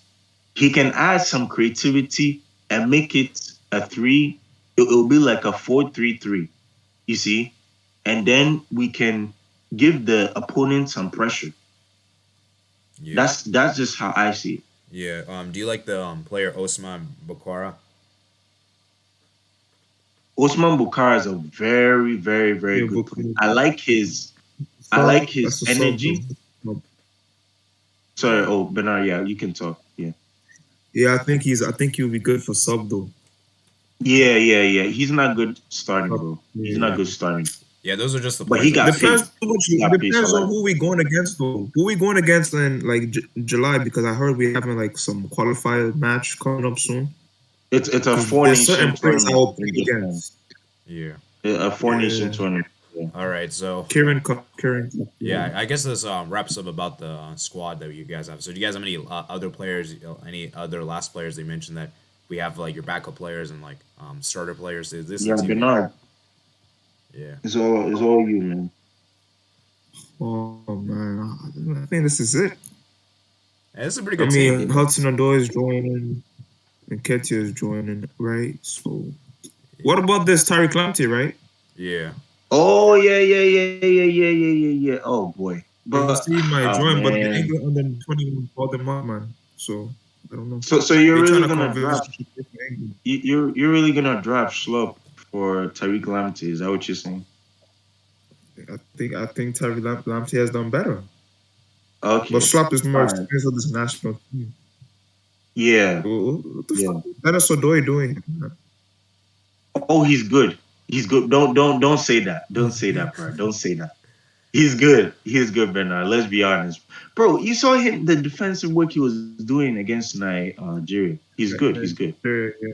[SPEAKER 2] he can add some creativity and make it a three. It'll be like a 4-3-3. You see, and then we can give the opponent some pressure.
[SPEAKER 1] Yeah.
[SPEAKER 2] That's just how I see it.
[SPEAKER 1] Yeah. Do you like the player Osman Bukhara?
[SPEAKER 2] Osman Bukhara is a very, very, very
[SPEAKER 3] Yeah,
[SPEAKER 2] good
[SPEAKER 3] but
[SPEAKER 2] player. I like his
[SPEAKER 3] that's a sub
[SPEAKER 2] energy.
[SPEAKER 3] though.
[SPEAKER 2] Sorry,
[SPEAKER 1] Yeah.
[SPEAKER 2] oh Bernard, yeah, you can talk. Yeah.
[SPEAKER 3] Yeah, I think he'll be good for sub though.
[SPEAKER 2] Yeah. He's not good starting, bro. He's not
[SPEAKER 3] Yeah.
[SPEAKER 2] good starting.
[SPEAKER 1] Yeah. Those are just the
[SPEAKER 2] But
[SPEAKER 1] players
[SPEAKER 2] he
[SPEAKER 1] that we
[SPEAKER 2] got
[SPEAKER 1] see.
[SPEAKER 2] pace. He got pace. I
[SPEAKER 3] Depends on
[SPEAKER 2] like.
[SPEAKER 3] who we going against though. Who we going against in like July, because I heard we having like some qualifier match coming up soon.
[SPEAKER 2] It's a
[SPEAKER 3] Because
[SPEAKER 2] four
[SPEAKER 3] there's
[SPEAKER 2] nation
[SPEAKER 3] certain players I
[SPEAKER 2] tournament
[SPEAKER 3] will
[SPEAKER 2] in
[SPEAKER 3] play
[SPEAKER 2] Japan.
[SPEAKER 3] against.
[SPEAKER 1] Yeah.
[SPEAKER 2] A four nation
[SPEAKER 3] Yeah.
[SPEAKER 2] tournament. Yeah.
[SPEAKER 1] All right. So
[SPEAKER 3] Kieran Cup.
[SPEAKER 1] yeah, I guess this wraps up about the squad that you guys have. So do you guys have any other players, any other last players they mentioned that we have like your backup players and like starter players? Is this
[SPEAKER 2] Yeah,
[SPEAKER 1] the team?
[SPEAKER 2] Bernard,
[SPEAKER 1] Yeah.
[SPEAKER 2] it's all you, man.
[SPEAKER 3] Oh man, I think this is it.
[SPEAKER 1] Yeah, this is a pretty
[SPEAKER 3] I
[SPEAKER 1] good team.
[SPEAKER 3] mean, Hudson Odoi is joining, and Ketia is joining, right? So, what about this Tariq Lamptey, right?
[SPEAKER 1] Yeah.
[SPEAKER 2] Oh yeah. Oh boy.
[SPEAKER 3] And
[SPEAKER 2] But
[SPEAKER 3] he might join, but the
[SPEAKER 2] man.
[SPEAKER 3] England under 21 called him up, man. So I don't know.
[SPEAKER 2] So you're
[SPEAKER 3] They're trying
[SPEAKER 2] really
[SPEAKER 3] to
[SPEAKER 2] gonna
[SPEAKER 3] convince
[SPEAKER 2] draft you're really gonna draft Schlupp for Tariq Lamptey, is that what you're saying?
[SPEAKER 3] I think Tariq Lamptey has done better, but
[SPEAKER 2] Okay.
[SPEAKER 3] Slap is more
[SPEAKER 2] All right.
[SPEAKER 3] experienced with this national team.
[SPEAKER 2] Yeah.
[SPEAKER 3] What the
[SPEAKER 2] Yeah.
[SPEAKER 3] fuck? What is Odoi doing? Man?
[SPEAKER 2] Oh, he's good. He's good. Don't say that. Don't say that, bro. Don't say that. He's good. He's good, Bernard. Let's be honest. Bro, you saw him the defensive work he was doing against Nigeria. He's good. He's good.
[SPEAKER 3] Yeah.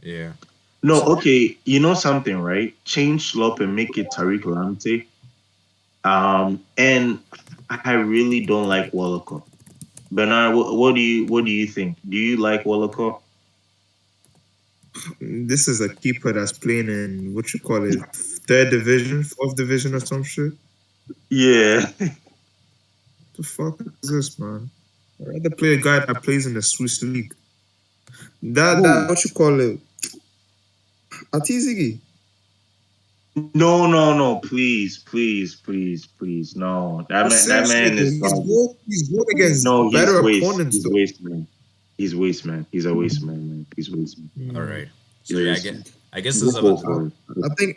[SPEAKER 1] Yeah.
[SPEAKER 2] No, okay. You know something, right? Change Slop and make it Tariq Lamptey. And I really don't like Wallacott. Bernard, what do you think? Do you like Wallacott?
[SPEAKER 3] This is a keeper that's playing in what you call it, third division, fourth division, or some shit.
[SPEAKER 2] Yeah.
[SPEAKER 3] The fuck is this, man? I'd rather play a guy that plays in the Swiss league. That what you call it? Atizigi.
[SPEAKER 2] No. Please. No. That man is
[SPEAKER 3] He's good against
[SPEAKER 2] no,
[SPEAKER 3] better opponents,
[SPEAKER 2] He's
[SPEAKER 3] though.
[SPEAKER 2] waste man. He's waste man. He's a waste man. He's waste man.
[SPEAKER 1] All right. So
[SPEAKER 2] He's
[SPEAKER 1] yeah,
[SPEAKER 2] waste
[SPEAKER 1] I guess this
[SPEAKER 2] man.
[SPEAKER 1] is
[SPEAKER 2] Go
[SPEAKER 1] about
[SPEAKER 2] for it.
[SPEAKER 3] I think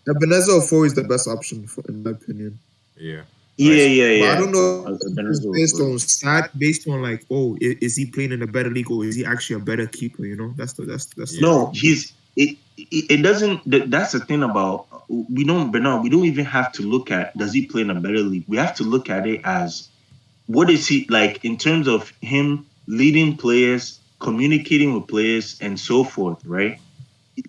[SPEAKER 3] Ebenezer Ofo is the best option, in my opinion.
[SPEAKER 1] yeah.
[SPEAKER 2] Yeah.
[SPEAKER 3] But I don't know if
[SPEAKER 2] Ebenezer
[SPEAKER 3] it's based
[SPEAKER 2] Ofo.
[SPEAKER 3] on stat, based on like, oh, is he playing in a better league, or is he actually a better keeper? You know, that's
[SPEAKER 1] Yeah.
[SPEAKER 2] No, it doesn't. That's the thing about we don't. Bernard, we don't even have to look at does he play in a better league. We have to look at it as what is he like in terms of him leading players, communicating with players, and so forth, right?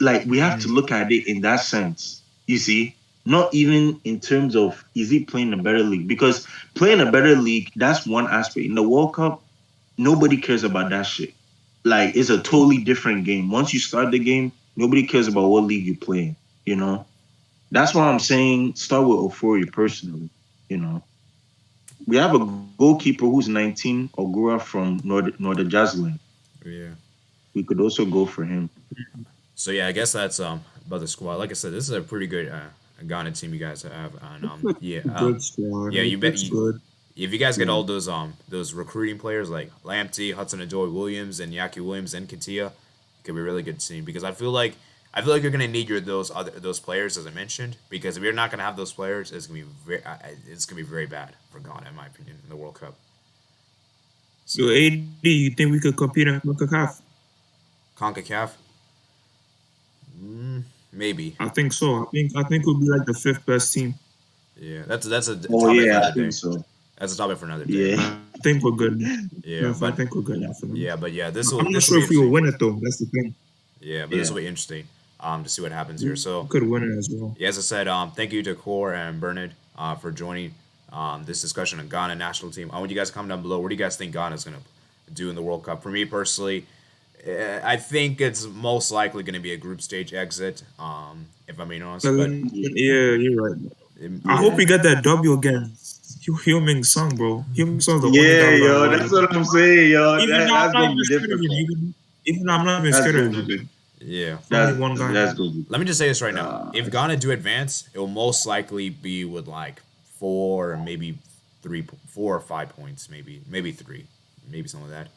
[SPEAKER 2] Like we have to look at it in that sense. You see, not even in terms of is he playing a better league, because playing a better league, that's one aspect. In the World Cup, nobody cares about that shit. Like it's a totally different game. Once you start the game, nobody cares about what league you play in, you know? That's why I'm saying start with Ofori personally, you know. We have a goalkeeper who's 19, Ogura from Northern Jazlin.
[SPEAKER 1] Yeah.
[SPEAKER 2] We could also go for him.
[SPEAKER 1] So yeah, I guess that's about the squad. Like I said, this is a pretty good Ghana team you guys have, and
[SPEAKER 3] good squad.
[SPEAKER 1] yeah, you bet
[SPEAKER 3] It's
[SPEAKER 1] you,
[SPEAKER 3] good.
[SPEAKER 1] if you guys get all those recruiting players like Lamptey, Hudson Odoi, Williams, and Yaki Williams and Katia, it could be a really good team because I feel like you're gonna need those players as I mentioned, because if you're not gonna have those players, it's gonna be very bad for Ghana in my opinion in the World Cup.
[SPEAKER 3] So AD, you think we could compete in CONCACAF?
[SPEAKER 1] CONCACAF, maybe.
[SPEAKER 3] I think so. I think we'll be like the fifth best team.
[SPEAKER 1] Yeah, that's a
[SPEAKER 2] Oh
[SPEAKER 1] topic for
[SPEAKER 2] yeah, I
[SPEAKER 1] another
[SPEAKER 2] think
[SPEAKER 1] day.
[SPEAKER 2] so.
[SPEAKER 1] That's a topic for another day.
[SPEAKER 2] Yeah.
[SPEAKER 3] I think we're good.
[SPEAKER 1] Yeah,
[SPEAKER 3] I think we're good enough for them.
[SPEAKER 1] Yeah, but yeah, this will.
[SPEAKER 3] I'm not
[SPEAKER 1] this
[SPEAKER 3] sure
[SPEAKER 1] will
[SPEAKER 3] if
[SPEAKER 1] be
[SPEAKER 3] we will
[SPEAKER 1] interesting.
[SPEAKER 3] win it though. That's the thing.
[SPEAKER 1] Yeah, but this will be interesting. To see what happens here. So
[SPEAKER 3] We could win it as well.
[SPEAKER 1] yeah, as I said, thank you to Core and Bernard for joining this discussion on Ghana national team. I want you guys to comment down below. What do you guys think Ghana is going to do in the World Cup? For me personally, I think it's most likely going to be a group stage exit, if I'm being honest. But
[SPEAKER 3] Yeah, you're right. I
[SPEAKER 1] yeah,
[SPEAKER 3] hope we get that W against Heung-min Sung, bro. Heung-min Sung's the only
[SPEAKER 2] Yeah,
[SPEAKER 3] guy without a
[SPEAKER 2] yo,
[SPEAKER 3] white.
[SPEAKER 2] that's what I'm saying, yo.
[SPEAKER 3] Even though I'm
[SPEAKER 2] That's
[SPEAKER 3] not
[SPEAKER 2] gonna
[SPEAKER 3] even
[SPEAKER 2] be
[SPEAKER 3] scared of him,
[SPEAKER 2] difficult.
[SPEAKER 3] even though I'm not even
[SPEAKER 2] That's
[SPEAKER 3] scared
[SPEAKER 2] gonna
[SPEAKER 3] of
[SPEAKER 2] be
[SPEAKER 3] him,
[SPEAKER 1] yeah.
[SPEAKER 3] it's only one guy.
[SPEAKER 2] that's gonna be.
[SPEAKER 1] Let me just say this right now. If
[SPEAKER 2] It's-
[SPEAKER 1] Ghana do advance, it will most likely be with like four, maybe three, 4 or 5 points, maybe three, maybe some of that.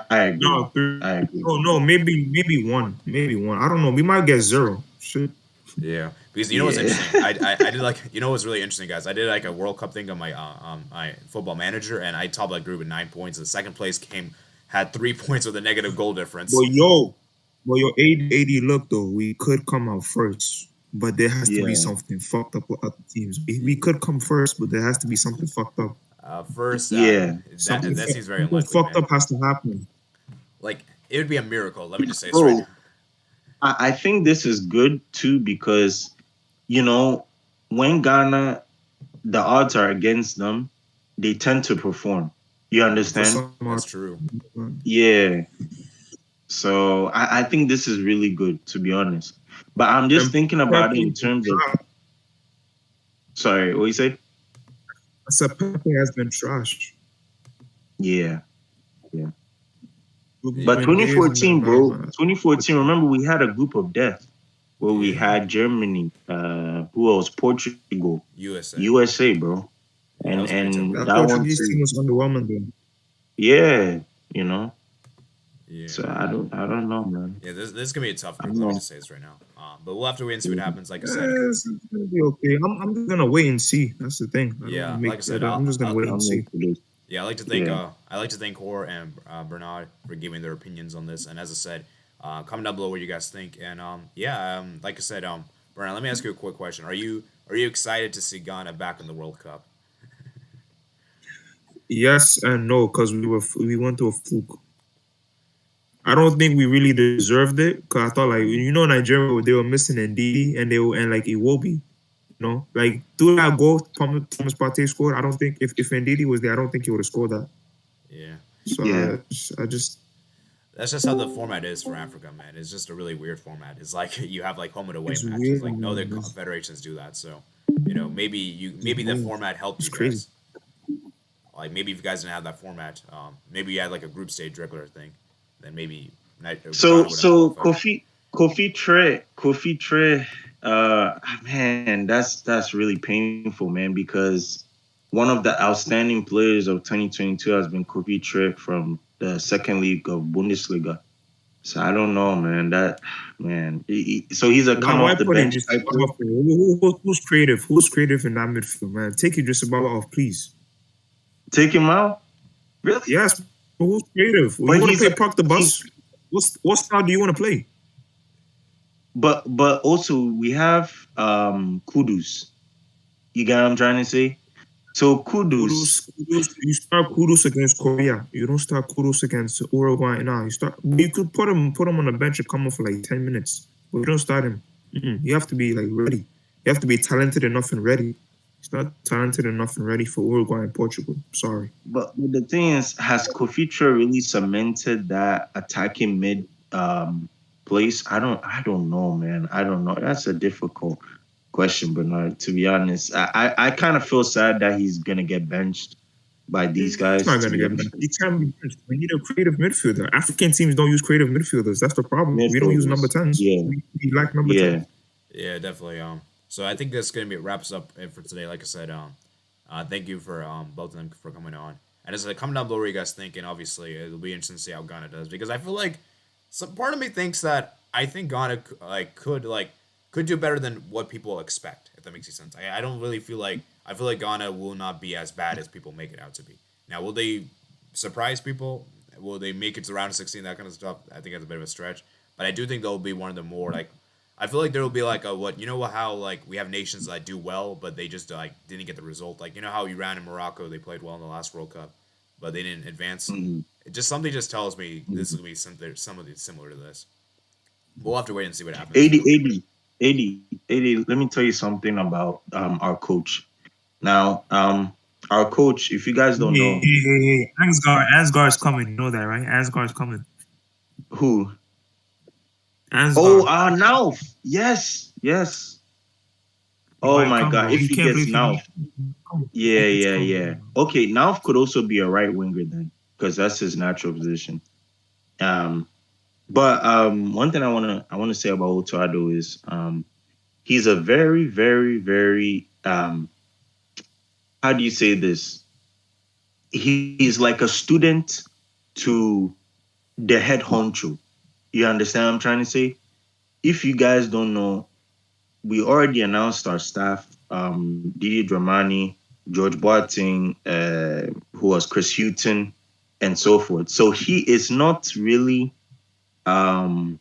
[SPEAKER 2] I agree.
[SPEAKER 3] No, three.
[SPEAKER 2] I agree.
[SPEAKER 3] Oh no, maybe one, maybe one. I don't know. We might get zero. Shit.
[SPEAKER 1] Yeah, because you know what's
[SPEAKER 2] Yeah.
[SPEAKER 1] interesting? I did like what's really interesting, guys. I did like a World Cup thing on my Football Manager, and I topped that group with 9 points. The second place had 3 points with a negative goal difference.
[SPEAKER 3] But your 80 look though, we could come out first, but there has to be
[SPEAKER 2] Yeah.
[SPEAKER 3] something fucked up with other teams. We could come first, but there has to be something fucked up.
[SPEAKER 1] First,
[SPEAKER 2] Yeah.
[SPEAKER 1] that seems very
[SPEAKER 3] Something
[SPEAKER 1] unlikely,
[SPEAKER 3] fucked
[SPEAKER 1] man.
[SPEAKER 3] up has to happen.
[SPEAKER 1] Like it would be a miracle. Let me just say this right
[SPEAKER 2] Bro,
[SPEAKER 1] now.
[SPEAKER 2] I think this is good too because you know when Ghana the odds are against them, they tend to perform. You
[SPEAKER 3] For
[SPEAKER 2] understand?
[SPEAKER 3] some
[SPEAKER 1] That's
[SPEAKER 3] odd-
[SPEAKER 1] true.
[SPEAKER 2] Yeah. So I think this is really good to be honest. But I'm just
[SPEAKER 3] And
[SPEAKER 2] thinking about it in
[SPEAKER 3] Pepe,
[SPEAKER 2] terms of sorry, what you say?
[SPEAKER 3] I said Pepe has been trash.
[SPEAKER 2] Yeah.
[SPEAKER 1] Yeah,
[SPEAKER 2] But
[SPEAKER 3] When days and then
[SPEAKER 2] 2014, bro,
[SPEAKER 3] man.
[SPEAKER 2] 2014, remember we had a group of death where we
[SPEAKER 1] yeah.
[SPEAKER 2] had Germany, who else? Portugal,
[SPEAKER 1] USA.
[SPEAKER 2] USA, bro.
[SPEAKER 1] Yeah, that was pretty
[SPEAKER 2] And
[SPEAKER 3] That
[SPEAKER 1] typical.
[SPEAKER 2] that one
[SPEAKER 3] Portuguese team
[SPEAKER 2] too.
[SPEAKER 3] was underwhelming though.
[SPEAKER 2] Yeah, you know.
[SPEAKER 1] Yeah.
[SPEAKER 2] So I don't know, man.
[SPEAKER 1] Yeah, this is gonna be a tough
[SPEAKER 2] I
[SPEAKER 1] group.
[SPEAKER 2] don't
[SPEAKER 1] Let me
[SPEAKER 2] know.
[SPEAKER 1] just say this right now. But we'll have to wait and see what happens. Like I said,
[SPEAKER 3] It's gonna be okay. I'm just gonna wait and see. That's the thing. I don't
[SPEAKER 1] yeah,
[SPEAKER 3] wanna
[SPEAKER 1] like I
[SPEAKER 3] make.
[SPEAKER 1] said,
[SPEAKER 3] I'm just gonna wait and
[SPEAKER 2] I'm
[SPEAKER 3] see.
[SPEAKER 2] into this.
[SPEAKER 1] yeah,
[SPEAKER 2] Yeah.
[SPEAKER 1] I like to thank Hor and Bernard for giving their opinions on this. And as I said, comment down below what you guys think. And like I said, Bernard, let me ask you a quick question. Are you excited to see Ghana back in the World Cup?
[SPEAKER 3] Yes and no, because we went to a fluke. I don't think we really deserved it. Cause I thought like Nigeria they were missing Ndidi and and like Iwobi. Like through that goal Thomas Partey scored. I don't think if Ndidi was there, I don't think he would have scored that.
[SPEAKER 1] Yeah,
[SPEAKER 3] So
[SPEAKER 2] Yeah.
[SPEAKER 3] I just
[SPEAKER 1] that's just how the format is for Africa, man. It's just a really weird format. It's like you have like home and away
[SPEAKER 3] it's
[SPEAKER 1] matches.
[SPEAKER 3] weird.
[SPEAKER 1] Like no other
[SPEAKER 3] Man.
[SPEAKER 1] federations do that. So maybe the
[SPEAKER 3] weird.
[SPEAKER 1] format helped
[SPEAKER 3] It's
[SPEAKER 1] you
[SPEAKER 3] crazy.
[SPEAKER 1] guys. Like maybe if you guys didn't have that format, maybe you had like a group stage regular thing, then maybe
[SPEAKER 2] So
[SPEAKER 1] Ghana would have
[SPEAKER 2] so
[SPEAKER 1] qualified.
[SPEAKER 2] Kofi Tre, man, that's really painful, man, because one of the outstanding players of 2022 has been Kofi Tre from the second league of Bundesliga. So I don't know, man. So he's a come
[SPEAKER 3] Why
[SPEAKER 2] off the
[SPEAKER 3] put
[SPEAKER 2] bench
[SPEAKER 3] Idris
[SPEAKER 2] type
[SPEAKER 3] Ababa
[SPEAKER 2] player.
[SPEAKER 3] off? Who's creative? Who's creative in that midfield, man? Take Idris Ababa off, please.
[SPEAKER 2] Take him out, really?
[SPEAKER 3] Yes, but who's creative?
[SPEAKER 2] But
[SPEAKER 3] You want to
[SPEAKER 2] he's
[SPEAKER 3] play
[SPEAKER 2] a
[SPEAKER 3] park the
[SPEAKER 2] he's
[SPEAKER 3] bus? What style do you want to play?
[SPEAKER 2] but also we have Kudus. You get what I'm trying to say? So Kudus,
[SPEAKER 3] You start Kudus against Korea. You don't start Kudus against Uruguay. No, you could put him on the bench and come on for like 10 minutes, but you don't start him. You have to be like ready. You have to be talented enough and ready. He's not talented enough and ready for Uruguay and Portugal. Sorry.
[SPEAKER 2] but the thing is, has Kofi Tre really cemented that attacking mid place? I don't know, man. I don't know. That's a difficult question, Bernard. To be honest, I kind of feel sad that he's gonna get benched by these
[SPEAKER 3] He's
[SPEAKER 2] guys.
[SPEAKER 3] not
[SPEAKER 2] To
[SPEAKER 3] gonna
[SPEAKER 2] be
[SPEAKER 3] get benched.
[SPEAKER 2] honest,
[SPEAKER 3] He can't be benched. We need a creative midfielder. African teams don't use creative midfielders. That's the problem. We don't use number
[SPEAKER 2] midfielders.
[SPEAKER 3] 10s.
[SPEAKER 2] Yeah,
[SPEAKER 3] We lack number 10s.
[SPEAKER 2] yeah.
[SPEAKER 1] Yeah, definitely. So I think that's gonna be wraps up it for today. Like I said, thank you for both of them for coming on. And as I comment down below what you guys think, and obviously it'll be interesting to see how Ghana does because I feel like some part of me thinks that I think Ghana could do better than what people expect. If that makes any sense, I don't really feel like I feel like Ghana will not be as bad as people make it out to be. Now, will they surprise people? Will they make it to round 16? That kind of stuff. I think that's a bit of a stretch, but I do think they'll be one of the more like. I feel like there will be like a what how like we have nations that do well but they just like didn't get the result, like how Iran and Morocco, they played well in the last World Cup but they didn't advance.
[SPEAKER 2] Mhm.
[SPEAKER 1] It just something just tells me this is gonna be something similar to this. We'll have to wait and see what happens.
[SPEAKER 2] 80, 80, 80, 80. Let me tell you something about our coach. Now, our coach, if you guys don't know
[SPEAKER 3] Hey. Asgard's coming. You know that, right? Asgard's coming.
[SPEAKER 2] who. Oh,
[SPEAKER 3] Asgard.
[SPEAKER 2] Nauf. Yes, yes.
[SPEAKER 3] He
[SPEAKER 2] Oh
[SPEAKER 3] might
[SPEAKER 2] my
[SPEAKER 3] come,
[SPEAKER 2] God,
[SPEAKER 3] bro.
[SPEAKER 2] if
[SPEAKER 3] He
[SPEAKER 2] he
[SPEAKER 3] can't
[SPEAKER 2] gets
[SPEAKER 3] play for
[SPEAKER 2] Nauf,
[SPEAKER 3] me. Come.
[SPEAKER 2] yeah,
[SPEAKER 3] It's
[SPEAKER 2] yeah, yeah.
[SPEAKER 3] coming.
[SPEAKER 2] Okay, Nauf could also be a right winger then, because that's his natural position. Um, but one thing I wanna say about Otado is he's a very, very, very how do you say this? He's like a student to the head honcho. You understand what I'm trying to say? If you guys don't know, we already announced our staff, Didi Dramani, George Boateng, who was Chris Hughton, and so forth. So he is not really, how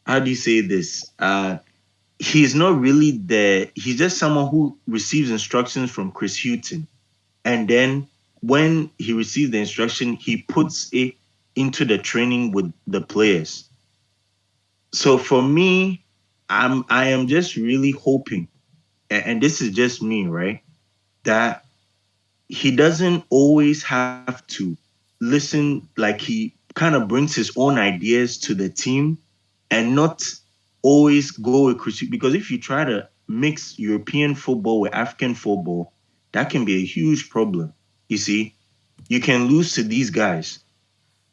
[SPEAKER 2] do you say this? He's not really he's just someone who receives instructions from Chris Hughton. And then when he receives the instruction, he puts it into the training with the players. So for me, I am just really hoping, and this is just me, right? That he doesn't always have to listen, like he kind of brings his own ideas to the team and not always go with critique. Because if you try to mix European football with African football, that can be a huge problem. You see, you can lose to these guys.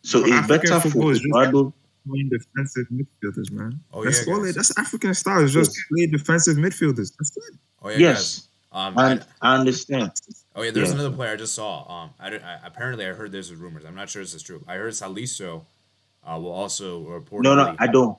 [SPEAKER 2] So
[SPEAKER 3] Bro,
[SPEAKER 2] it's
[SPEAKER 3] African
[SPEAKER 2] better for
[SPEAKER 3] football is just
[SPEAKER 2] Otado.
[SPEAKER 3] playing defensive midfielders, man.
[SPEAKER 1] Oh yeah,
[SPEAKER 3] That's all it.
[SPEAKER 1] guys.
[SPEAKER 3] That's African style. Is just
[SPEAKER 2] Yes,
[SPEAKER 3] play defensive midfielders. That's it.
[SPEAKER 1] Oh yeah, guys.
[SPEAKER 2] yes,
[SPEAKER 1] I
[SPEAKER 2] and I understand.
[SPEAKER 1] Oh yeah, there's
[SPEAKER 2] Yeah,
[SPEAKER 1] another player I just saw. Apparently I heard there's rumors. I'm not sure this is true. I heard Saliso will also
[SPEAKER 2] no, no,
[SPEAKER 1] reportedly.
[SPEAKER 2] I don't.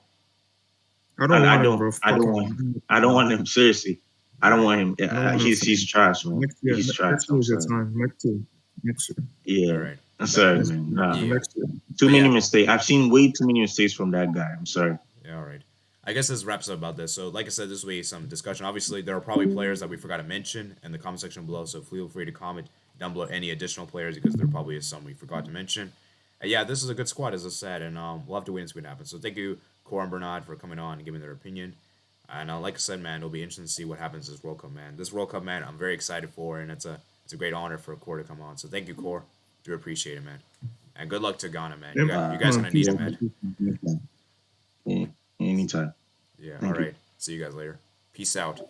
[SPEAKER 3] I
[SPEAKER 2] I,
[SPEAKER 3] don't
[SPEAKER 2] I
[SPEAKER 3] want him,
[SPEAKER 2] don't.
[SPEAKER 3] bro.
[SPEAKER 2] I
[SPEAKER 3] Fuck
[SPEAKER 2] don't
[SPEAKER 3] him.
[SPEAKER 2] want him. I don't want him. Seriously, I
[SPEAKER 1] All
[SPEAKER 2] don't
[SPEAKER 1] right.
[SPEAKER 2] want him.
[SPEAKER 3] I don't want him.
[SPEAKER 2] He's trash, man.
[SPEAKER 3] Next year,
[SPEAKER 2] He's trash.
[SPEAKER 3] next year
[SPEAKER 2] I'm
[SPEAKER 3] is your
[SPEAKER 2] sorry.
[SPEAKER 3] time. Next year,
[SPEAKER 1] All
[SPEAKER 2] Yeah,
[SPEAKER 1] right.
[SPEAKER 2] I'm
[SPEAKER 1] But
[SPEAKER 2] sorry,
[SPEAKER 3] next
[SPEAKER 2] man.
[SPEAKER 3] year,
[SPEAKER 2] Nah,
[SPEAKER 1] yeah,
[SPEAKER 3] next year.
[SPEAKER 2] too
[SPEAKER 1] but
[SPEAKER 2] many
[SPEAKER 1] yeah,
[SPEAKER 2] mistakes. I've seen way too many mistakes from that guy. I'm sorry.
[SPEAKER 1] yeah. All right. I guess this wraps up about this. So, like I said, this will be some discussion. Obviously, there are probably players that we forgot to mention in the comment section below. So feel free to comment down below any additional players because there probably is some we forgot to mention. And yeah, this is a good squad, as I said, and we'll have to wait and see what happens. So thank you, Cor and Bernard, for coming on and giving their opinion. And like I said, man, it'll be interesting to see what happens this World Cup, man. This World Cup, man, I'm very excited for, and it's a great honor for Core to come on. So thank you, Core. Do appreciate it, man. And good luck to Ghana, man.
[SPEAKER 3] Yeah,
[SPEAKER 1] You guys
[SPEAKER 2] Uh,
[SPEAKER 1] gonna need
[SPEAKER 3] peace.
[SPEAKER 1] it,
[SPEAKER 2] yeah,
[SPEAKER 1] man.
[SPEAKER 2] anytime.
[SPEAKER 1] Yeah. All
[SPEAKER 2] Thank you.
[SPEAKER 1] right. See you guys later. Peace out.